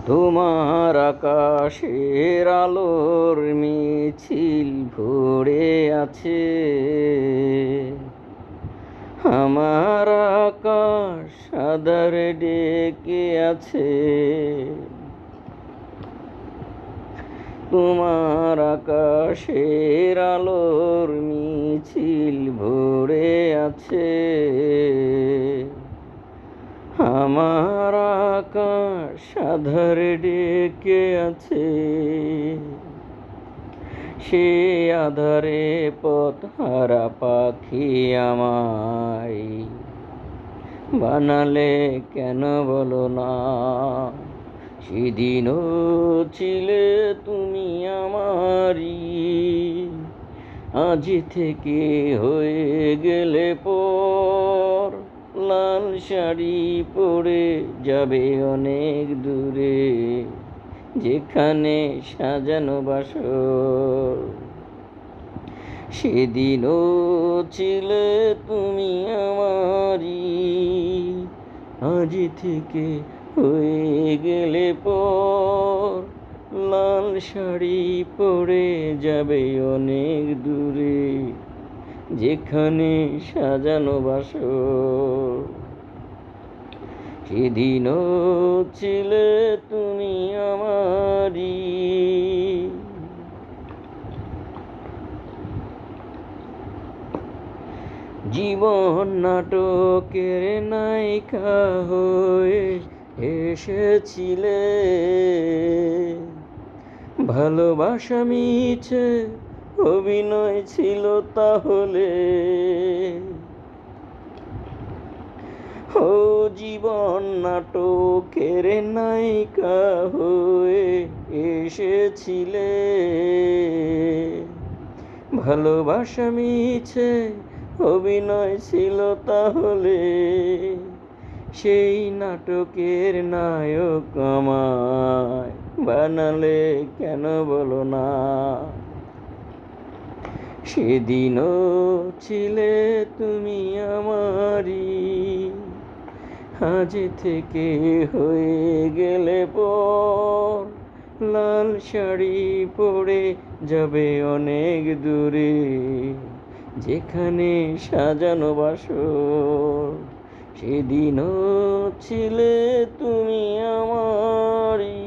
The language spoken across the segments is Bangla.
তোমার আকাশের আলোর মিছিল ভরে আছে, আমার আকাশ আঁধারে ডেকে আছে। তোমার আকাশের আলোর মিছিল ভরে আছে, আমার আকাশ আঁধারে ডেকে আছে। সে আধারে পথ হারা পাখি আমায় বানালে কেন বলো না? সেদিনও ছিলে তুমি আমারই, আজ থেকে হয়ে গেলে পর। লাল শাড়ি পরে যাবে অনেক দূরে, যেখানে সাজানো বাসর। সেদিনও ছিলে তুমি আমারই, আজ থেকে হয়ে গেলে পর। লাল শাড়ি পরে যাবে অনেক দূরে, যেখানে সাজানো বাসর। সেদিনও ছিলে তুমি আমারই। জীবন নাটকের নায়িকা হয়ে এসেছিলে, ভালোবাসা মিছে অভিনয় ছিল তাহলে। ও জীবন নাটকের নায়িকা হয়ে এসেছিলে, ভালোবাসা মিছে অভিনয় ছিল তাহলে। সেই নাটকের নায়ক আমায় বানালে কেন বলো না? সেদিনও ছিলে তুমি আমারই, আজ থেকে হয়ে গেলে পর। লাল শাড়ি পরে যাবে অনেক দূরে, যেখানে সাজানো বাসর। সেদিনও ছিলে তুমি আমারই।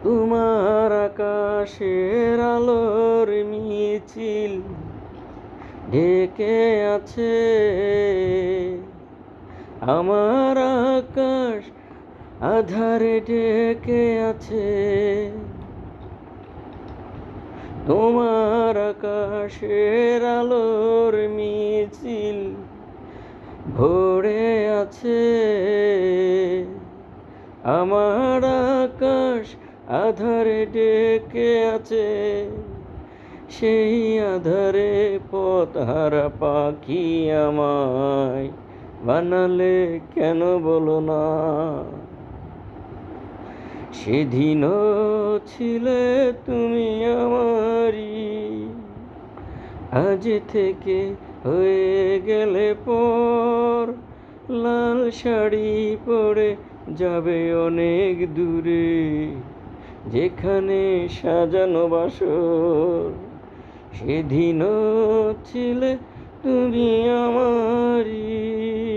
তোমার আকাশের আলোর মিছিল ঢেকে আছে, আমার আকাশ আঁধারে ঢেকে আছে। তোমার আকাশের আলোর মিছিল ভরে আছে, আমার আকাশ আঁধারে ডেকে আছে। সেই আধারে পথ হারা পাখি আমায় বানালে কেন বলো না? সেদিনও ছিলে তুমি আমারই, আজ থেকে হয়ে গেলে পর। লাল শাড়ি পরে যাবে অনেক দূরে, যেখানে সাজানো বাসর। সেদিনও ছিলে তুমি আমারই।